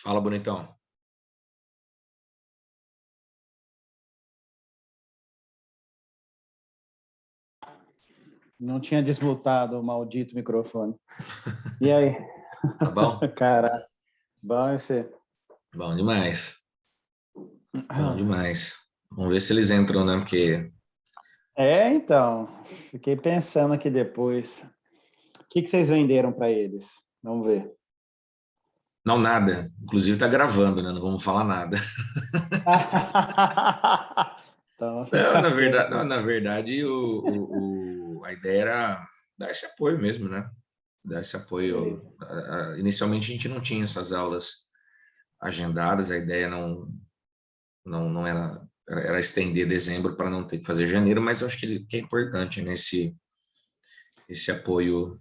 Fala, bonitão. Não tinha desmutado o maldito microfone. E aí? Tá bom? Cara, bom você. Bom demais. Bom demais. Vamos ver se eles entram, né? Porque Então, fiquei pensando aqui depois. O que vocês venderam para eles? Vamos ver. não nada. Inclusive tá gravando, né? Não vamos falar nada. Então, Não, fica na verdade, quieto. não, na verdade a ideia era dar esse apoio mesmo, né? Dar esse apoio. Beleza. Inicialmente a gente não tinha essas aulas agendadas, a ideia não era estender dezembro para não ter que fazer janeiro, mas eu acho que é importante nesse esse apoio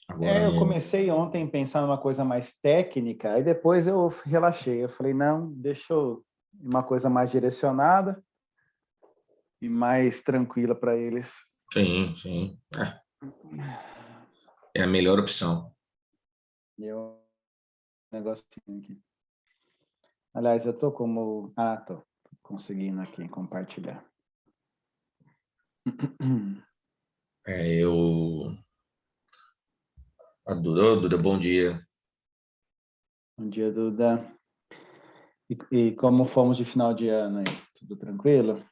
agora Eu no. comecei ontem pensando numa coisa mais técnica, aí depois eu relaxei. Eu falei, não, deixa eu uma coisa mais direcionada e mais tranquila para eles. Sim, sim. É a melhor opção. Eu negocinho aqui. Aliás, eu tô como. Tô conseguindo aqui compartilhar. Eu. A Duda, ô, Duda, bom dia. Bom dia, Duda. E como fomos de final de ano aí? Tudo tranquilo?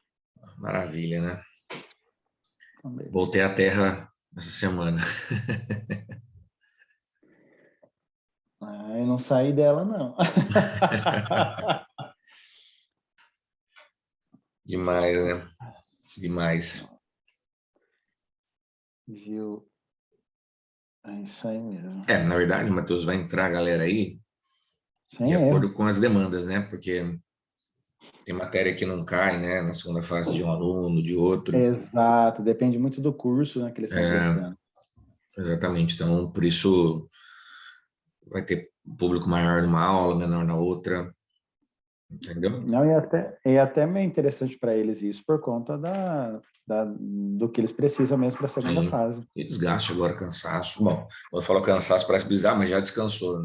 Maravilha, né? Então, beleza. Voltei à Terra essa semana. Eu não saí dela, não. Demais, né? Demais. Viu? É isso aí mesmo. Na verdade, Matheus, vai entrar a galera aí de Sem acordo erro. com as demandas, né? Porque tem matéria que não cai, né? Na segunda fase de um aluno, de outro. Exato. Depende muito do curso, né, que eles estão É, prestando. exatamente. Então, por isso, vai ter um público maior numa aula, menor na outra, entendeu? Não, e até meio interessante para eles isso por conta do que eles precisam mesmo para a segunda Sim. fase. E desgaste agora, cansaço. Bom, quando eu falo cansaço, parece bizarro, mas já descansou.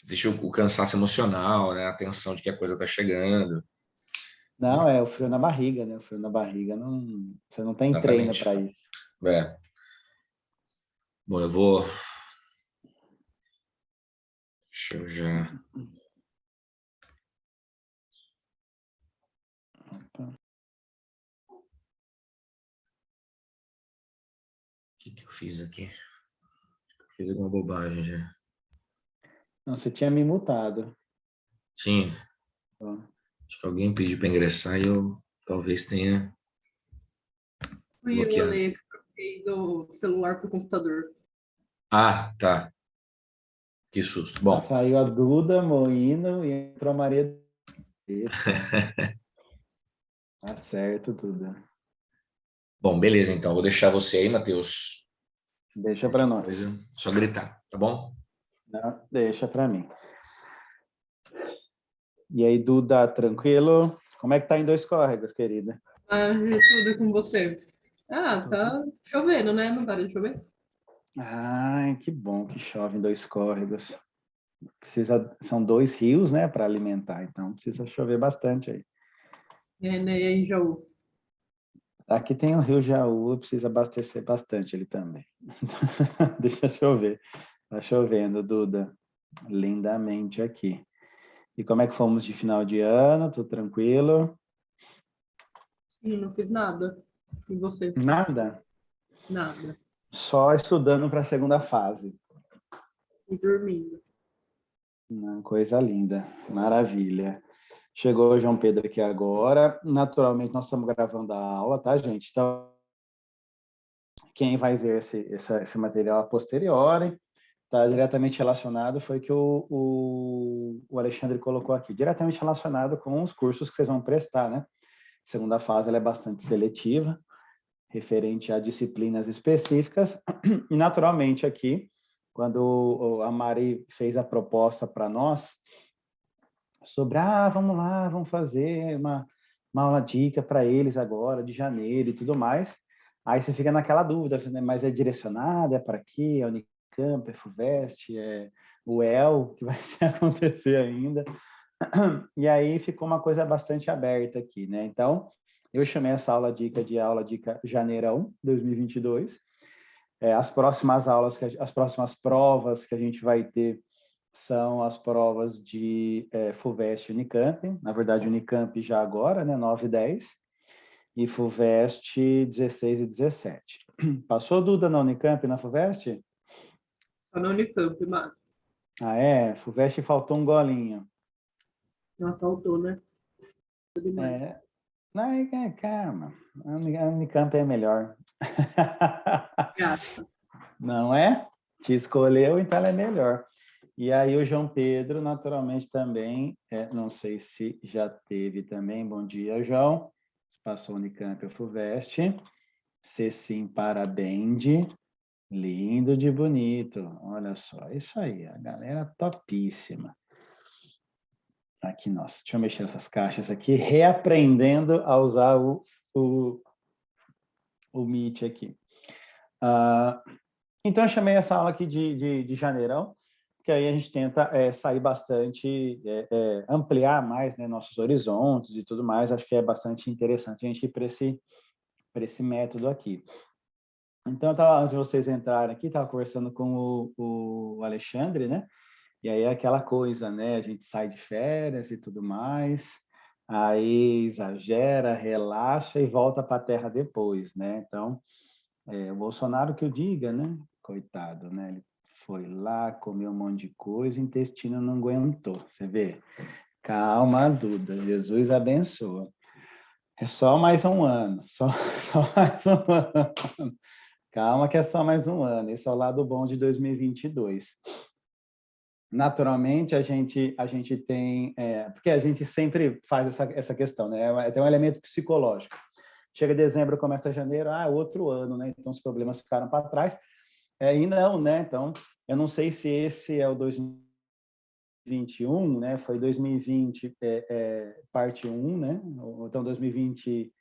Existe o cansaço emocional, né? A tensão de que a coisa está chegando. Não, é o frio na barriga, né? O frio na barriga não, você não tem treino Exatamente. para isso. É. Bom, eu vou. Deixa eu já. O que eu fiz aqui? Fiz alguma bobagem já. Não, você tinha me mutado. Sim, Ó. acho que alguém pediu para ingressar e eu talvez tenha Fui eu, bloqueado. Ale, que troquei do celular pro computador. Ah, tá. Que susto. Bom, Saiu a Duda Moino e entrou a Maria. Eita, tá certo, Duda. bom, beleza, então. Vou deixar você aí, Matheus. Deixa para Qualquer nós. coisa, só gritar, tá bom? Não, deixa para mim. E aí, Duda, tranquilo? Como é que tá em Dois Córregos, querida? E tudo com você? Tá chovendo, né? Não para de chover. Ai, que bom que chove em Dois Córregos. São dois rios, né, para alimentar, então precisa chover bastante aí. Né? E aí, Jaú? Aqui tem o Rio Jaú, precisa abastecer bastante ele também. Deixa chover. Tá chovendo, Duda. Lindamente aqui. E como é que fomos de final de ano? Tudo tranquilo? Ih, não fiz nada. E você? Nada. Nada. Só estudando para a segunda fase. E dormindo. Coisa linda. Maravilha. Chegou o João Pedro aqui agora. Naturalmente, nós estamos gravando a aula, tá, gente? Então, quem vai ver esse material a posteriori está diretamente relacionado, foi que o Alexandre colocou aqui, diretamente relacionado com os cursos que vocês vão prestar, né? Segunda fase ela é bastante seletiva, referente a disciplinas específicas, e naturalmente aqui, quando a Mari fez a proposta para nós, sobre, vamos lá, vamos fazer uma aula dica para eles agora, de janeiro e tudo mais, aí você fica naquela dúvida, né? Mas é direcionada, é para quê? É Unicamp, é FUVEST, é o El, que vai acontecer ainda. E aí ficou uma coisa bastante aberta aqui, né? Então, eu chamei essa aula dica de aula dica Janeirão 2022. As próximas aulas, as próximas provas que a gente vai ter são as provas de FUVEST e Unicamp. Na verdade, Unicamp já agora, né? 9 e 10. E FUVEST 16 e 17. Passou, Duda, na Unicamp e na FUVEST? Só na Unicamp, mas Ah, é? FUVEST faltou um golinho. não faltou, né? Tudo mais. Não, calma. A Unicamp é melhor. Gasta. Não é? Te escolheu, então ela é melhor. E aí o João Pedro, naturalmente, também, não sei se já teve também. Bom dia, João. Passou Unicamp ou FUVEST. Se sim, parabéns. Lindo de bonito. Olha só, isso aí, a galera topíssima. Aqui, nossa, deixa eu mexer essas caixas aqui, reaprendendo a usar o Meet aqui. Então, eu chamei essa aula aqui de janeirão, que aí a gente tenta sair bastante, ampliar mais, né, nossos horizontes e tudo mais. Acho que é bastante interessante a gente ir para esse método aqui. Então, antes de vocês entrarem aqui, estava conversando com o Alexandre, né? E aí é aquela coisa, né? A gente sai de férias e tudo mais, aí exagera, relaxa e volta para a terra depois, né? Então, o Bolsonaro que o diga, né? Coitado, né? Ele foi lá, comeu um monte de coisa, o intestino não aguentou. Você vê? Calma, Duda. Jesus abençoa. É só mais um ano, só mais um ano. Calma que é só mais um ano. Esse é o lado bom de 2022. Naturalmente, a gente tem... porque a gente sempre faz essa questão, né? Tem um elemento psicológico. Chega dezembro, começa janeiro, outro ano, né? Então, os problemas ficaram para trás. E não, né? Então, eu não sei se esse é o 2021, né? Foi 2020, parte 1, né? Ou então 2020,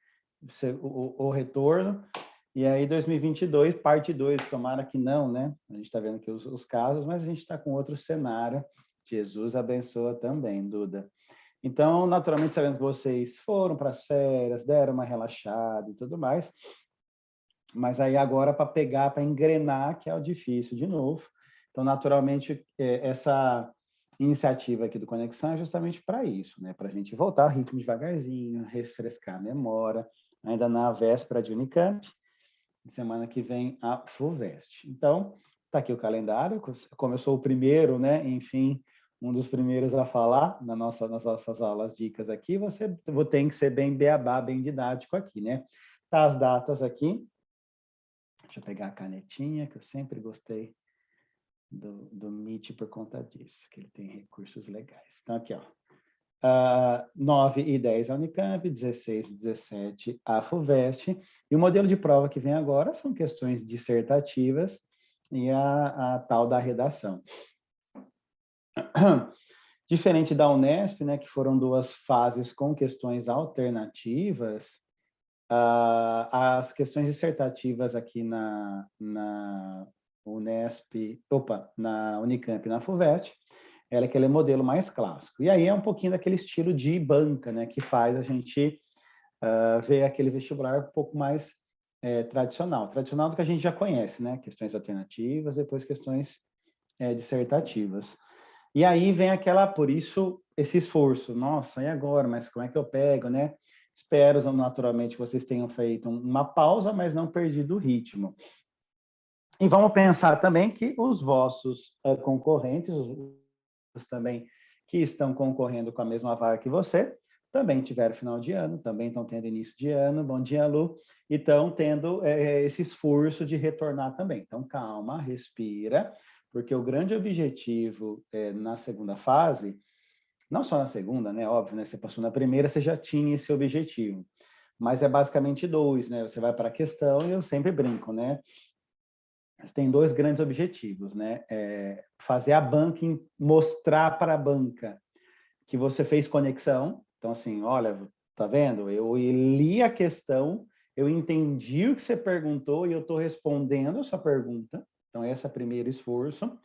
o retorno. E aí, 2022, parte 2, tomara que não, né? A gente está vendo aqui os casos, mas a gente está com outro cenário. Jesus abençoa também, Duda. Então, naturalmente, sabendo que vocês foram para as férias, deram uma relaxada e tudo mais, mas aí agora para pegar, para engrenar, que é o difícil de novo. Então, naturalmente, essa iniciativa aqui do Conexão é justamente para isso, né? Para a gente voltar ao ritmo devagarzinho, refrescar a memória, ainda na véspera de Unicamp, semana que vem a FUVEST. Então, está aqui o calendário, como eu sou o primeiro, né? Enfim, um dos primeiros a falar nas nossas aulas dicas aqui, você tem que ser bem beabá, bem didático aqui, né? Tá as datas aqui. Deixa eu pegar a canetinha, que eu sempre gostei do Meet por conta disso, que ele tem recursos legais. Então, aqui, ó. 9 e 10 a Unicamp, 16 e 17 a FUVEST, e o modelo de prova que vem agora são questões dissertativas e a tal da redação. Diferente da Unesp, né, que foram 2 fases com questões alternativas, as questões dissertativas aqui na Unesp, na Unicamp e na FUVEST, ela é aquele modelo mais clássico. E aí é um pouquinho daquele estilo de banca, né, que faz a gente ver aquele vestibular um pouco mais tradicional do que a gente já conhece, né, questões alternativas, depois questões dissertativas. E aí vem por isso, esse esforço. Nossa, e agora? Mas como é que eu pego, né? Espero, naturalmente, que vocês tenham feito uma pausa, mas não perdido o ritmo. E vamos pensar também que os vossos concorrentes, os também que estão concorrendo com a mesma vaga que você, também tiveram final de ano, também estão tendo início de ano. Bom dia, Lu. E estão tendo esse esforço de retornar também. Então, calma, respira, porque o grande objetivo na segunda fase, não só na segunda, né? Óbvio, né? Você passou na primeira, você já tinha esse objetivo. Mas é basicamente 2, né? Você vai para a questão e eu sempre brinco, né? Você tem 2 grandes objetivos, né? Fazer a banca, mostrar para a banca que você fez conexão. Então, assim, olha, tá vendo? Eu li a questão, eu entendi o que você perguntou e eu estou respondendo a sua pergunta. Então, esse é o primeiro esforço.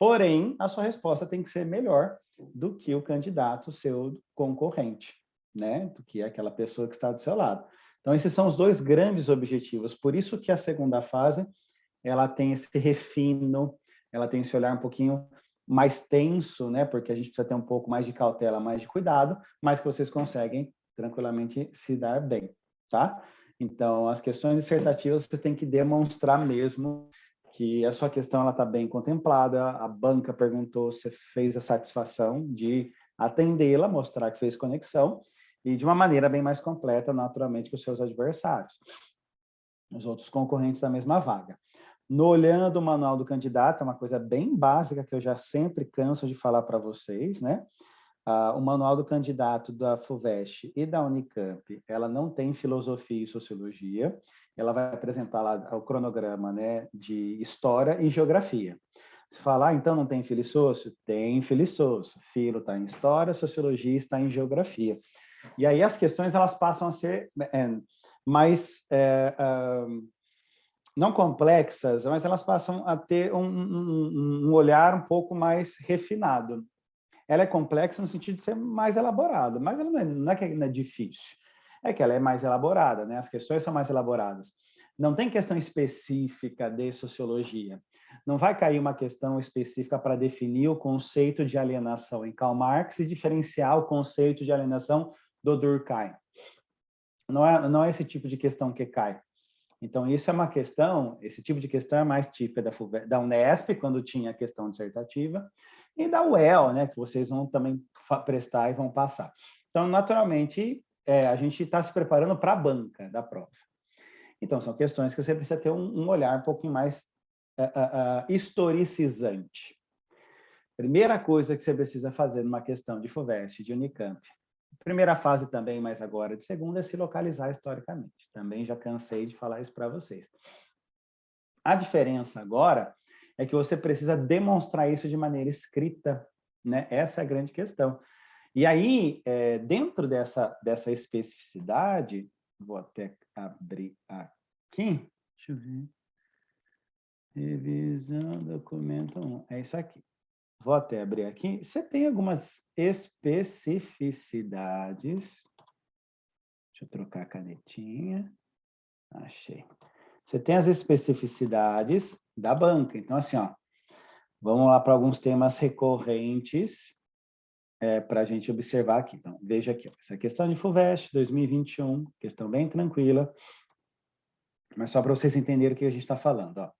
Porém, a sua resposta tem que ser melhor do que o candidato seu concorrente, né? Do que aquela pessoa que está do seu lado. Então, esses são os dois grandes objetivos. Por isso que a segunda fase, ela tem esse refino, ela tem esse olhar um pouquinho mais tenso, né? Porque a gente precisa ter um pouco mais de cautela, mais de cuidado, mas que vocês conseguem tranquilamente se dar bem, tá? Então, as questões dissertativas você tem que demonstrar mesmo que a sua questão ela está bem contemplada, a banca perguntou, você fez a satisfação de atendê-la, mostrar que fez conexão, e de uma maneira bem mais completa, naturalmente, que os seus adversários, os outros concorrentes da mesma vaga. No olhando o manual do candidato, é uma coisa bem básica que eu já sempre canso de falar para vocês, né? O manual do candidato da FUVEST e da Unicamp, ela não tem filosofia e sociologia, ela vai apresentar lá o cronograma, né, de história e geografia. Se falar, então não tem filo e sócio? Tem filo e sócio. Filo está em história, sociologia está em geografia. E aí as questões elas passam a ser mais não complexas, mas elas passam a ter um olhar um pouco mais refinado. Ela é complexa no sentido de ser mais elaborada, mas ela não é que ela é difícil, é que ela é mais elaborada, né? As questões são mais elaboradas. Não tem questão específica de sociologia. Não vai cair uma questão específica para definir o conceito de alienação em Karl Marx e diferenciar o conceito de alienação do Durkheim. Não é esse tipo de questão que cai. Então, isso é uma questão, esse tipo de questão é mais típica da Unesp, quando tinha a questão dissertativa, e da UEL, né, que vocês vão também prestar e vão passar. Então, naturalmente, a gente está se preparando para a banca da prova. Então, são questões que você precisa ter um olhar um pouquinho mais historicizante. Primeira coisa que você precisa fazer numa questão de FUVEST, de Unicamp, primeira fase também, mas agora de segunda, é se localizar historicamente. Também já cansei de falar isso para vocês. A diferença agora é que você precisa demonstrar isso de maneira escrita, né? Essa é a grande questão. E aí, dentro dessa especificidade, vou até abrir aqui, deixa eu ver. Revisão, documento 1, é isso aqui. Vou até abrir aqui. Você tem algumas especificidades. Deixa eu trocar a canetinha. Achei. Você tem as especificidades da banca. Então, assim, ó, vamos lá para alguns temas recorrentes para a gente observar aqui. Então, veja aqui, ó, essa questão de FUVEST 2021, questão bem tranquila, mas só para vocês entenderem o que a gente está falando. Ó.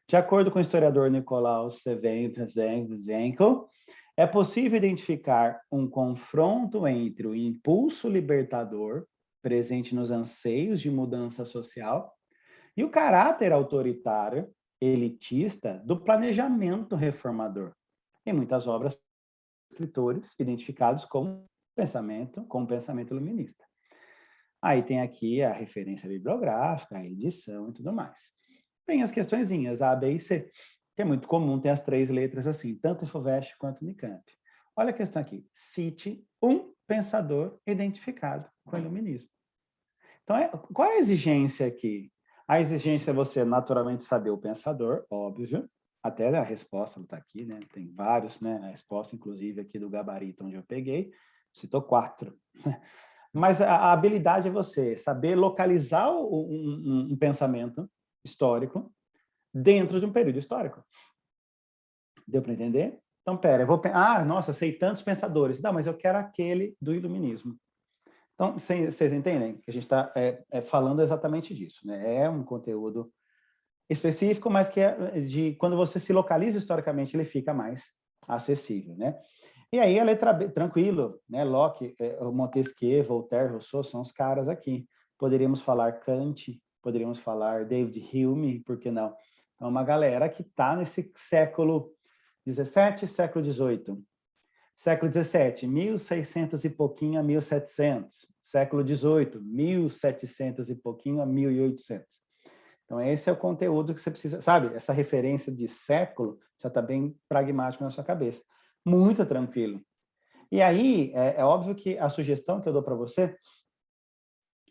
De acordo com o historiador Nicolaus Sevenko, é possível identificar um confronto entre o impulso libertador, presente nos anseios de mudança social, e o caráter autoritário, elitista, do planejamento reformador. Em muitas obras de escritores identificados com pensamento iluminista. Aí tem aqui a referência bibliográfica, a edição e tudo mais. Tem as questõezinhas A, B e C, que é muito comum ter as 3 letras assim, tanto em FUVEST quanto no Unicamp. Olha a questão aqui. Cite um pensador identificado com o iluminismo. Então, qual é a exigência aqui? A exigência é você naturalmente saber o pensador, óbvio. Até a resposta está aqui, né? Tem vários, né? A resposta, inclusive, aqui do gabarito onde eu peguei, citou 4. Mas a habilidade é você saber localizar um pensamento histórico dentro de um período histórico. Deu para entender? Então, nossa, sei tantos pensadores. Não, mas eu quero aquele do iluminismo. Então, vocês entendem que a gente está falando exatamente disso, né? É um conteúdo específico, mas que quando você se localiza historicamente, ele fica mais acessível, né? E aí a letra B, tranquilo, né? Locke, Montesquieu, Voltaire, Rousseau são os caras aqui. Poderíamos falar Kant, poderíamos falar David Hume, por que não? Então, uma galera que está nesse século XVII, século XVIII. Século XVII, 1600 e pouquinho a 1700. Século XVIII, 1700 e pouquinho a 1800. Então, esse é o conteúdo que você precisa, sabe? Essa referência de século já está bem pragmático na sua cabeça. Muito tranquilo. E aí, é óbvio que a sugestão que eu dou para você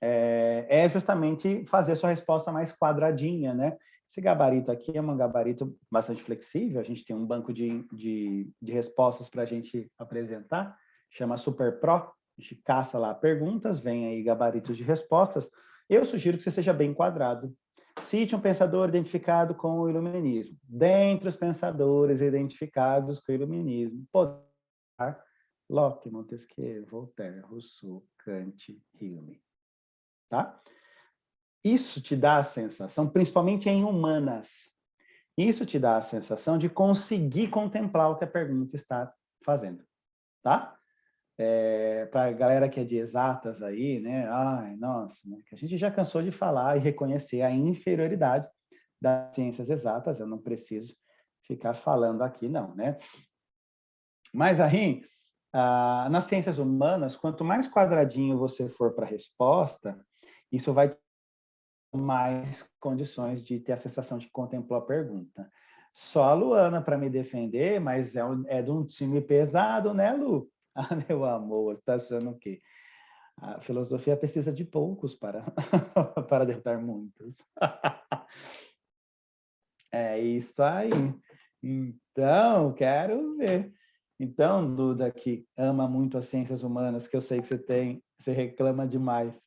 é justamente fazer a sua resposta mais quadradinha, né? Esse gabarito aqui é um gabarito bastante flexível, a gente tem um banco de respostas para a gente apresentar, chama SuperPro, a gente caça lá perguntas, vem aí gabaritos de respostas. Eu sugiro que você seja bem enquadrado. Cite um pensador identificado com o iluminismo. Dentre os pensadores identificados com o iluminismo, Locke, Montesquieu, Voltaire, Rousseau, Kant, Hume. Tá? Isso te dá a sensação, principalmente em humanas, isso te dá a sensação de conseguir contemplar o que a pergunta está fazendo, tá? Para a galera que é de exatas aí, né? Ai, nossa, né? Que a gente já cansou de falar e reconhecer a inferioridade das ciências exatas, eu não preciso ficar falando aqui, não, né? Mas aí, nas ciências humanas, quanto mais quadradinho você for para a resposta, isso vai mais condições de ter a sensação de que contemplou a pergunta. Só a Luana para me defender, mas é de um time pesado, né, Lu? Ah, meu amor, você está achando o quê? A filosofia precisa de poucos para, para derrotar muitos. É isso aí. Então, quero ver. Então, Duda, que ama muito as ciências humanas, que eu sei que você reclama demais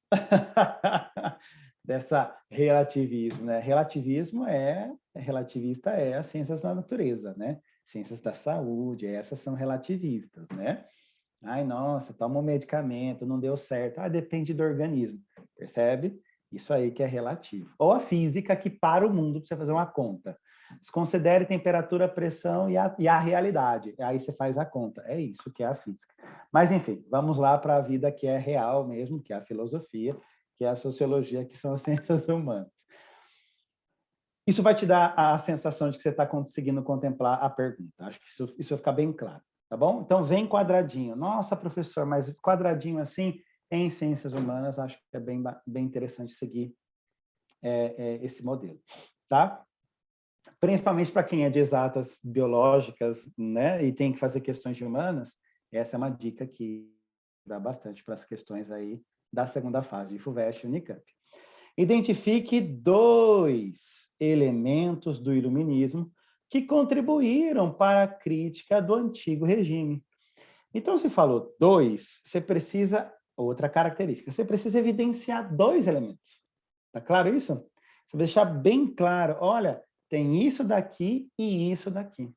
dessa relativismo, né? Relativista é as ciências da natureza, né? Ciências da saúde, essas são relativistas, né? Ai, nossa, toma um medicamento, não deu certo. Ah, depende do organismo, percebe? Isso aí que é relativo. Ou a física que para o mundo para você fazer uma conta. Considere temperatura, pressão e a realidade. Aí você faz a conta. É isso que é a física. Mas, enfim, vamos lá para a vida que é real mesmo, que é a filosofia, que é a sociologia, que são as ciências humanas. Isso vai te dar a sensação de que você está conseguindo contemplar a pergunta. Acho que isso vai ficar bem claro, tá bom? Então, vem quadradinho. Nossa, professor, mas quadradinho assim, em ciências humanas, acho que é bem interessante seguir esse modelo, tá? Principalmente para quem é de exatas biológicas, né, e tem que fazer questões de humanas, essa é uma dica que dá bastante para as questões aí da segunda fase de FUVEST e Unicamp. Identifique 2 elementos do iluminismo que contribuíram para a crítica do antigo regime. Então, se falou 2, você precisa, outra característica, você precisa evidenciar 2 elementos. Tá claro isso? Você deixar bem claro, olha, tem isso daqui e isso daqui.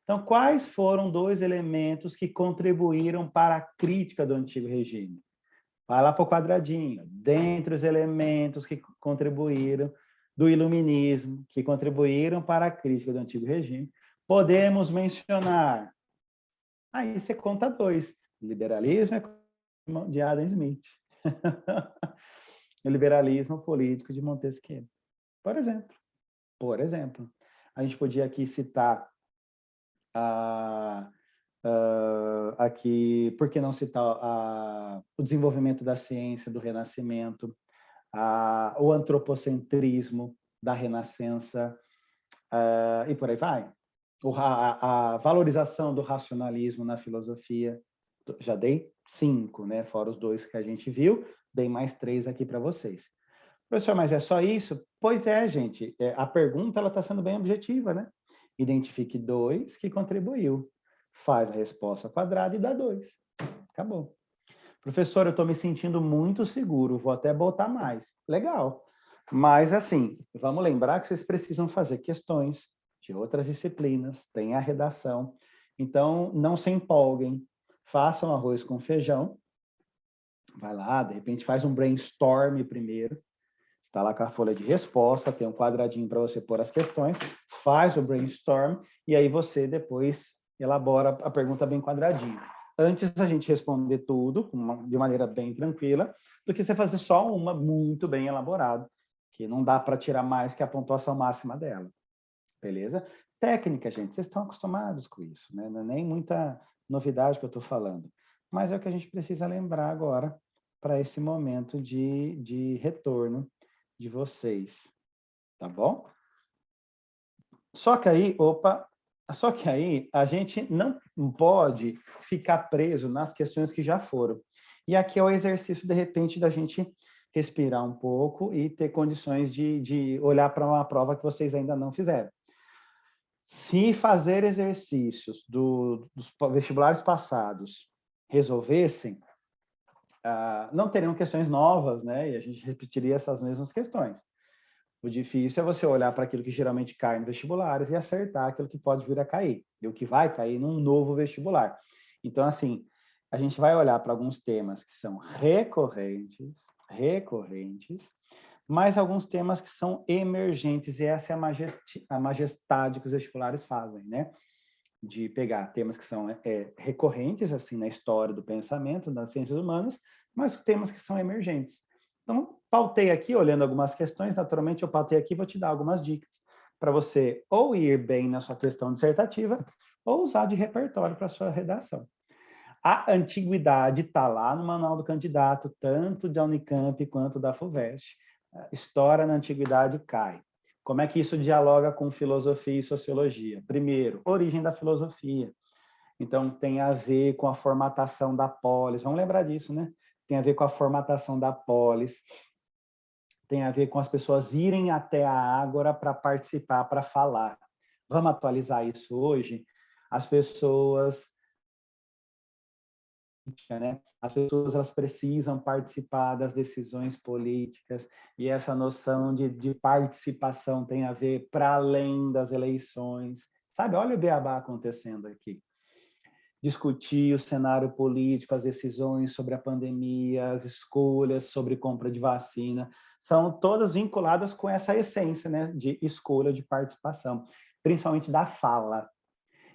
Então, quais foram 2 elementos que contribuíram para a crítica do antigo regime? Vai lá para o quadradinho. Dentre os elementos que contribuíram do iluminismo, que contribuíram para a crítica do antigo regime, podemos mencionar. Aí você conta 2. Liberalismo de Adam Smith. O liberalismo político de Montesquieu. Por exemplo. A gente podia aqui citar aqui, por que não citar o desenvolvimento da ciência do Renascimento, o antropocentrismo da Renascença, e por aí vai. A valorização do racionalismo na filosofia. Já dei 5, né? Fora os 2 que a gente viu, dei mais 3 aqui para vocês. Professor, mas é só isso? Pois é, gente. A pergunta está sendo bem objetiva, né? Identifique 2 que contribuiu. Faz a resposta quadrada e dá 2. Acabou. Professor, eu estou me sentindo muito seguro, vou até botar mais. Legal. Mas, assim, vamos lembrar que vocês precisam fazer questões de outras disciplinas, tem a redação. Então, não se empolguem. Façam arroz com feijão. Vai lá, de repente faz um brainstorm primeiro. Está lá com a folha de resposta, tem um quadradinho para você pôr as questões, faz o brainstorm e aí você depois elabora a pergunta bem quadradinha. Antes da gente responder tudo de maneira bem tranquila, do que você fazer só uma muito bem elaborada, que não dá para tirar mais que a pontuação máxima dela. Beleza? Técnica, gente, vocês estão acostumados com isso, né? Não é nem muita novidade que eu estou falando, mas é o que a gente precisa lembrar agora para esse momento de retorno de vocês, tá bom? Só que aí a gente não pode ficar preso nas questões que já foram. E aqui é o exercício, de repente, da gente respirar um pouco e ter condições de olhar para uma prova que vocês ainda não fizeram. Se fazer exercícios dos vestibulares passados resolvessem, não teriam questões novas, né? E a gente repetiria essas mesmas questões. O difícil é você olhar para aquilo que geralmente cai em vestibulares e acertar aquilo que pode vir a cair, e o que vai cair num novo vestibular. Então, assim, a gente vai olhar para alguns temas que são recorrentes, mas alguns temas que são emergentes, e essa é a majestade que os vestibulares fazem, né? De pegar temas que são recorrentes, assim, na história do pensamento, das ciências humanas, mas temas que são emergentes. Então, pautei aqui, olhando algumas questões, naturalmente eu pautei aqui, vou te dar algumas dicas para você ou ir bem na sua questão dissertativa, ou usar de repertório para a sua redação. A antiguidade está lá no manual do candidato, tanto da Unicamp quanto da FUVEST. História na antiguidade cai. Como é que isso dialoga com filosofia e sociologia? Primeiro, origem da filosofia. Então, tem a ver com a formatação da polis. Vamos lembrar disso, né? Tem a ver com a formatação da polis. Tem a ver com as pessoas irem até a ágora para participar, para falar. Vamos atualizar isso hoje? As pessoas... né? As pessoas elas precisam participar das decisões políticas, e essa noção de participação tem a ver para além das eleições. Sabe, olha o beabá acontecendo aqui. Discutir o cenário político, as decisões sobre a pandemia, as escolhas sobre compra de vacina, são todas vinculadas com essa essência, né, de escolha, de participação, principalmente da fala.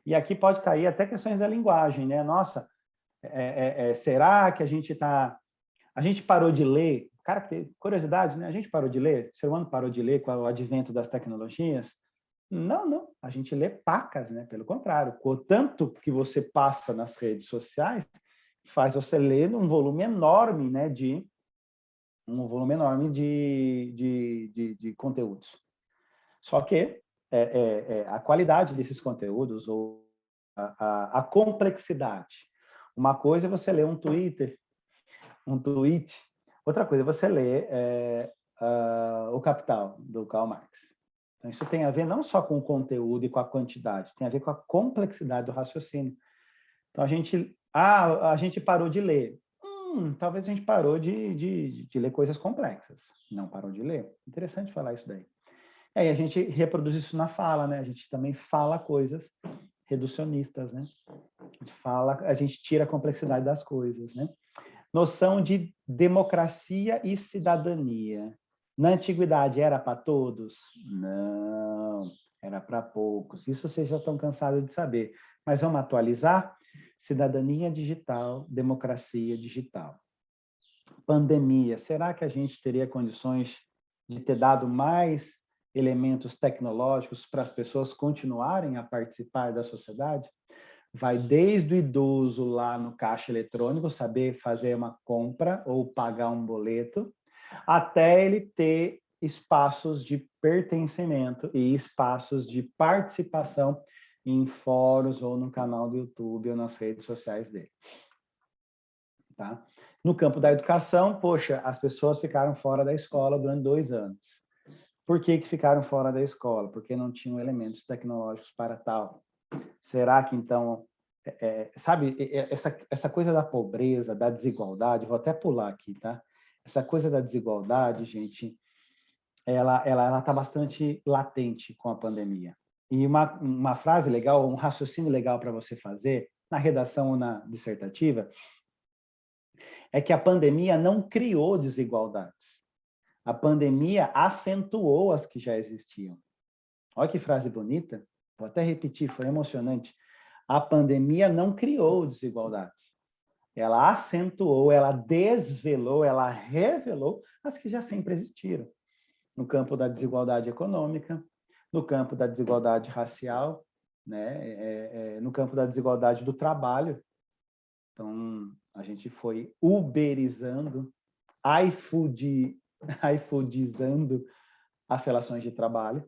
E aqui pode cair até questões da linguagem, né? Nossa, será que a gente parou de ler? Cara, curiosidade, né? A gente parou de ler? O ser humano parou de ler com o advento das tecnologias? Não. A gente lê pacas, né? Pelo contrário, o tanto que você passa nas redes sociais faz você ler um volume enorme, né? De conteúdos. Só que a qualidade desses conteúdos ou a complexidade. Uma coisa é você ler um tweet, outra coisa é você ler O Capital, do Karl Marx. Então, isso tem a ver não só com o conteúdo e com a quantidade, tem a ver com a complexidade do raciocínio. Então, a gente parou de ler. Talvez a gente parou de ler coisas complexas. Não parou de ler. Interessante falar isso daí. E aí a gente reproduz isso na fala, né? A gente também fala coisas reducionistas, né? A gente tira a complexidade das coisas, né? Noção de democracia e cidadania. Na antiguidade era para todos? Não, era para poucos. Isso vocês já estão cansados de saber. Mas vamos atualizar? Cidadania digital, democracia digital. Pandemia. Será que a gente teria condições de ter dado mais elementos tecnológicos para as pessoas continuarem a participar da sociedade? Vai desde o idoso lá no caixa eletrônico saber fazer uma compra ou pagar um boleto, até ele ter espaços de pertencimento e espaços de participação em fóruns ou no canal do YouTube ou nas redes sociais dele. Tá? No campo da educação, poxa, as pessoas ficaram fora da escola durante 2 anos. Por que ficaram fora da escola? Porque não tinham elementos tecnológicos para tal. Será que, então, sabe, essa coisa da pobreza, da desigualdade, vou até pular aqui, tá? Essa coisa da desigualdade, gente, ela está bastante latente com a pandemia. E uma frase legal, um raciocínio legal para você fazer, na redação ou na dissertativa, é que a pandemia não criou desigualdades. A pandemia acentuou as que já existiam. Olha que frase bonita. Vou até repetir, foi emocionante. A pandemia não criou desigualdades. Ela acentuou, ela desvelou, ela revelou as que já sempre existiram. No campo da desigualdade econômica, no campo da desigualdade racial, né? No campo da desigualdade do trabalho. Então, a gente foi uberizando, iFoodizando as relações de trabalho.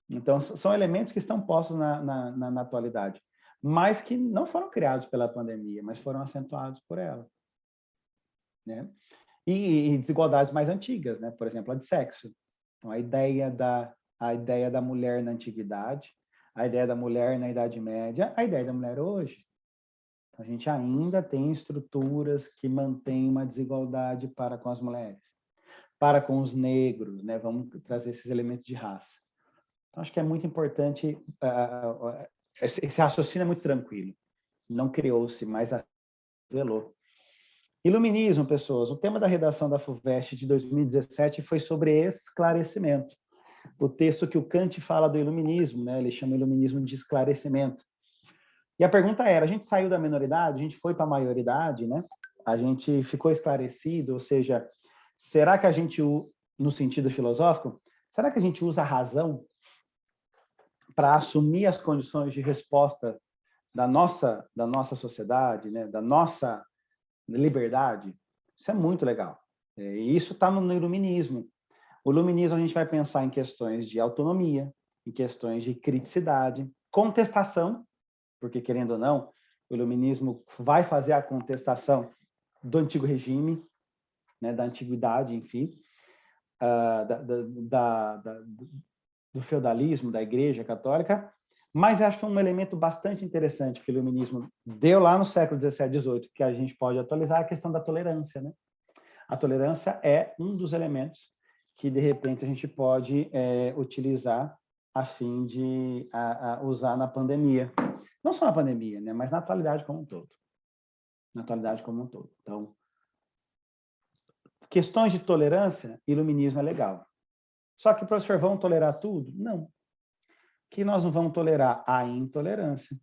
Então, são elementos que estão postos na atualidade, mas que não foram criados pela pandemia, mas foram acentuados por ela. Né? E desigualdades mais antigas, né? Por exemplo, a de sexo. Então, a ideia da mulher na antiguidade, a ideia da mulher na Idade Média, a ideia da mulher hoje. Então, a gente ainda tem estruturas que mantêm uma desigualdade para com as mulheres, para com os negros, né? Vamos trazer esses elementos de raça. Então, acho que é muito importante, esse raciocínio é muito tranquilo. Não criou-se, mas revelou. Iluminismo, pessoas. O tema da redação da FUVEST de 2017 foi sobre esclarecimento. O texto que o Kant fala do iluminismo, né? Ele chama o iluminismo de esclarecimento. E a pergunta era, a gente saiu da minoridade, a gente foi para a maioridade, né? A gente ficou esclarecido, ou seja, será que a gente, no sentido filosófico, será que a gente usa a razão para assumir as condições de resposta da nossa sociedade, né? Da nossa liberdade? Isso é muito legal. E isso está no iluminismo. O iluminismo a gente vai pensar em questões de autonomia, em questões de criticidade, contestação, porque, querendo ou não, o iluminismo vai fazer a contestação do antigo regime, né, da antiguidade, enfim, do feudalismo, da Igreja Católica, mas acho que é um elemento bastante interessante que o iluminismo deu lá no século XVII, XVIII, que a gente pode atualizar, a questão da tolerância, né? A tolerância é um dos elementos que, de repente, a gente pode utilizar a fim de usar na pandemia. Não só na pandemia, né? Mas na atualidade como um todo. Na atualidade como um todo. Então, questões de tolerância, iluminismo é legal. Só que, professor, vamos tolerar tudo? Não. Que nós não vamos tolerar a intolerância.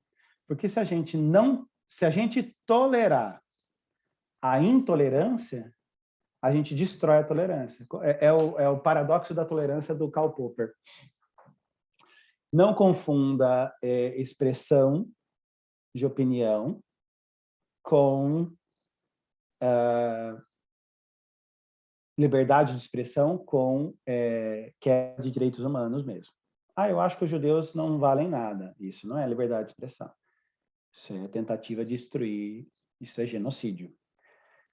Porque se a gente tolerar a intolerância, a gente destrói a tolerância. É o paradoxo da tolerância do Karl Popper. Não confunda expressão de opinião com liberdade de expressão com queda de direitos humanos mesmo. Eu acho que os judeus não valem nada. Isso não é liberdade de expressão. Isso é tentativa de destruir, isso é genocídio.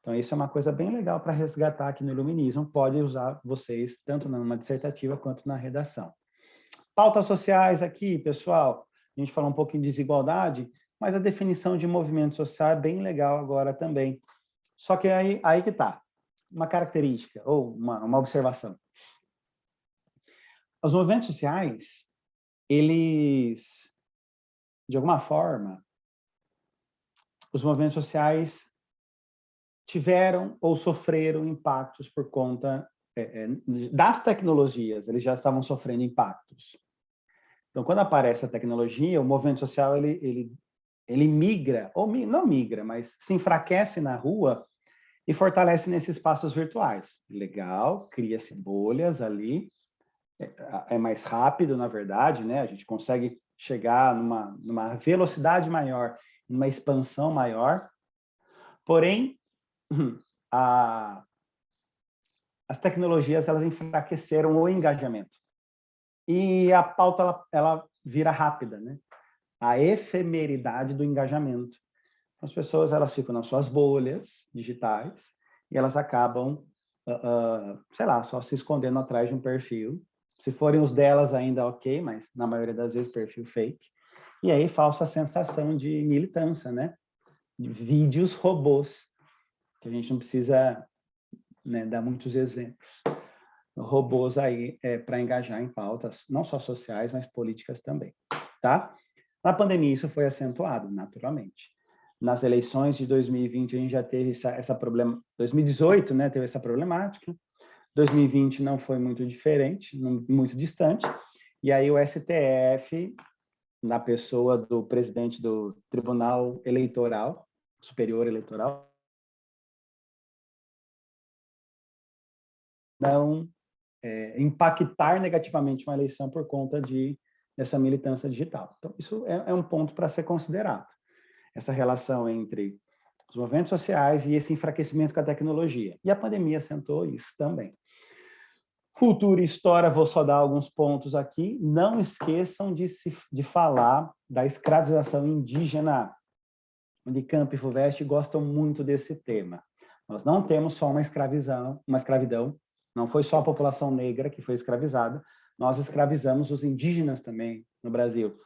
Então, isso é uma coisa bem legal para resgatar aqui no iluminismo. Pode usar vocês tanto numa dissertativa quanto na redação. Pautas sociais aqui, pessoal. A gente falou um pouquinho de desigualdade, mas a definição de movimento social é bem legal agora também. Só que aí que está. Uma característica ou uma observação. Os movimentos sociais, eles, de alguma forma, os movimentos sociais tiveram ou sofreram impactos por conta das tecnologias, eles já estavam sofrendo impactos. Então, quando aparece a tecnologia, o movimento social, ele migra, ou não migra, mas se enfraquece na rua e fortalece nesses espaços virtuais. Legal, cria-se bolhas ali, é mais rápido, na verdade, né? A gente consegue chegar numa velocidade maior, numa expansão maior, porém, as tecnologias, elas enfraqueceram o engajamento. E a pauta, ela vira rápida, né? A efemeridade do engajamento. As pessoas, elas ficam nas suas bolhas digitais e elas acabam, sei lá, só se escondendo atrás de um perfil. Se forem os delas ainda, ok, mas na maioria das vezes perfil fake. E aí, falsa sensação de militância, né? De vídeos robôs, que a gente não precisa, né, dar muitos exemplos. Robôs aí para engajar em pautas, não só sociais, mas políticas também, tá? Na pandemia, isso foi acentuado, naturalmente. Nas eleições de 2020, a gente já teve essa problema. 2018, né, teve essa problemática. 2020 não foi muito diferente, muito distante. E aí o STF, na pessoa do presidente do Tribunal Eleitoral, Superior Eleitoral, não impactar negativamente uma eleição por conta dessa militância digital. Então, isso é um ponto para ser considerado. Essa relação entre os movimentos sociais e esse enfraquecimento com a tecnologia. E a pandemia acentuou isso também. Cultura e história, vou só dar alguns pontos aqui. Não esqueçam de falar da escravização indígena. Unicamp e FUVEST gostam muito desse tema. Nós não temos só uma escravidão, não foi só a população negra que foi escravizada, nós escravizamos os indígenas também no Brasil.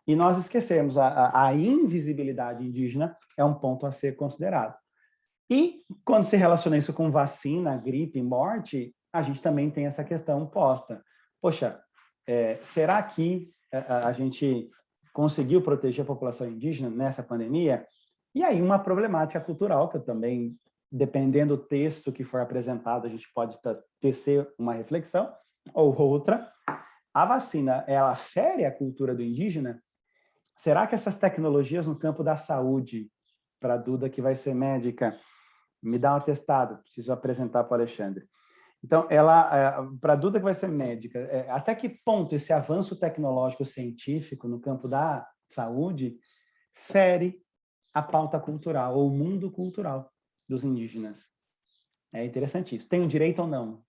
E nós esquecemos, a invisibilidade indígena é um ponto a ser considerado. E quando se relaciona isso com vacina, gripe, morte, a gente também tem essa questão posta. Poxa, será que a gente conseguiu proteger a população indígena nessa pandemia? E aí uma problemática cultural, que eu também, dependendo do texto que for apresentado, a gente pode tecer uma reflexão, ou outra. A vacina, ela fere a cultura do indígena? Será que essas tecnologias no campo da saúde, para a Duda, que vai ser médica, me dá um atestado, preciso apresentar para o Alexandre. Então, para a Duda, que vai ser médica, até que ponto esse avanço tecnológico científico no campo da saúde fere a pauta cultural, ou o mundo cultural dos indígenas? É interessante isso. Tem o direito ou não?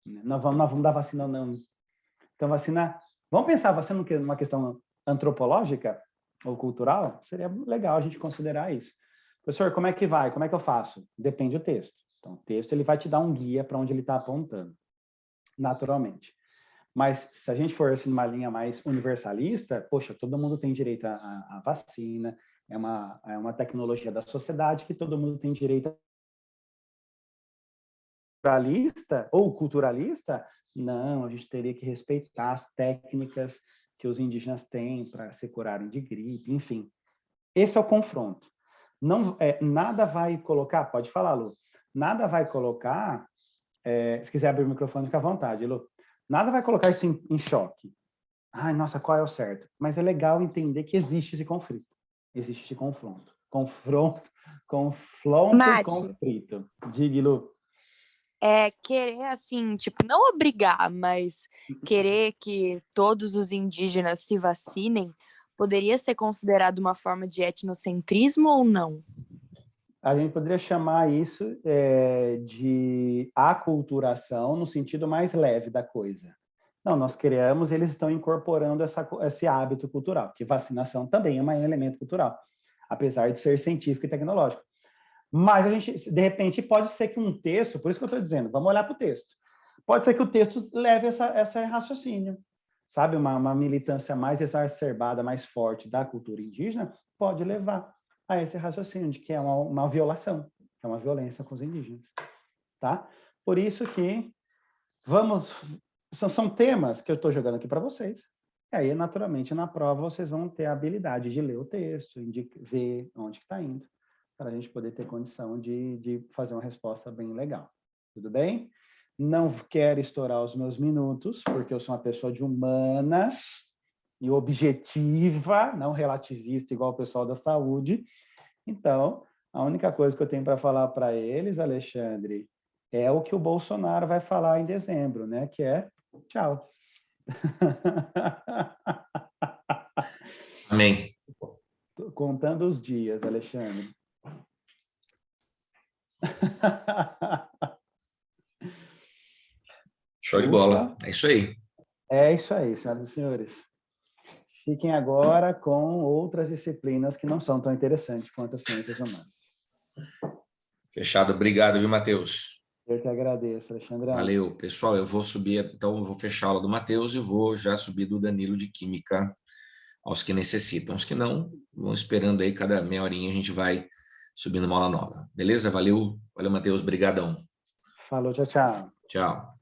Nós vamos dar vacina ou não? Então, vacina... Vamos pensar vacina numa questão antropológica ou cultural? Seria legal a gente considerar isso. Professor, como é que vai? Como é que eu faço? Depende do texto. Então, o texto ele vai te dar um guia para onde ele está apontando, naturalmente. Mas, se a gente for assim, numa linha mais universalista, poxa, todo mundo tem direito à vacina, é uma tecnologia da sociedade que todo mundo tem direito. Culturalista ou culturalista, não, a gente teria que respeitar as técnicas que os indígenas têm para se curarem de gripe, enfim. Esse é o confronto. Não, nada vai colocar, pode falar, Lu, nada vai colocar, se quiser abrir o microfone, fica à vontade, Lu, nada vai colocar isso em choque. Ai, nossa, qual é o certo? Mas é legal entender que existe esse conflito, existe esse confronto. Confronto, conflito. Diga, Lu. Querer, assim, tipo, não obrigar, mas querer que todos os indígenas se vacinem, poderia ser considerado uma forma de etnocentrismo ou não? A gente poderia chamar isso de aculturação no sentido mais leve da coisa. Não, nós criamos, eles estão incorporando esse hábito cultural, que vacinação também é um elemento cultural, apesar de ser científico e tecnológico. Mas a gente, de repente, pode ser que um texto, por isso que eu estou dizendo, vamos olhar para o texto. Pode ser que o texto leve esse raciocínio, sabe? Uma militância mais exacerbada, mais forte da cultura indígena, pode levar a esse raciocínio de que é uma violação, é uma violência com os indígenas, tá? Por isso que são temas que eu estou jogando aqui para vocês. E aí, naturalmente, na prova, vocês vão ter a habilidade de ler o texto, de ver onde está indo, para a gente poder ter condição de fazer uma resposta bem legal. Tudo bem? Não quero estourar os meus minutos, porque eu sou uma pessoa de humanas e objetiva, não relativista, igual o pessoal da saúde. Então, a única coisa que eu tenho para falar para eles, Alexandre, é o que o Bolsonaro vai falar em dezembro, né? Que é tchau. Amém. Tô contando os dias, Alexandre. Show de bola. É isso aí. É isso aí, senhoras e senhores. Fiquem agora com outras disciplinas que não são tão interessantes quanto as ciências humanas. Fechado. Obrigado, viu, Matheus? Eu que agradeço, Alexandre. Valeu. Pessoal, eu vou subir, então eu vou fechar a aula do Matheus e vou já subir do Danilo de Química aos que necessitam. Os que não, vão esperando aí, cada meia horinha a gente vai subindo uma aula nova. Beleza? Valeu. Valeu, Matheus. Brigadão. Falou, tchau, tchau. Tchau.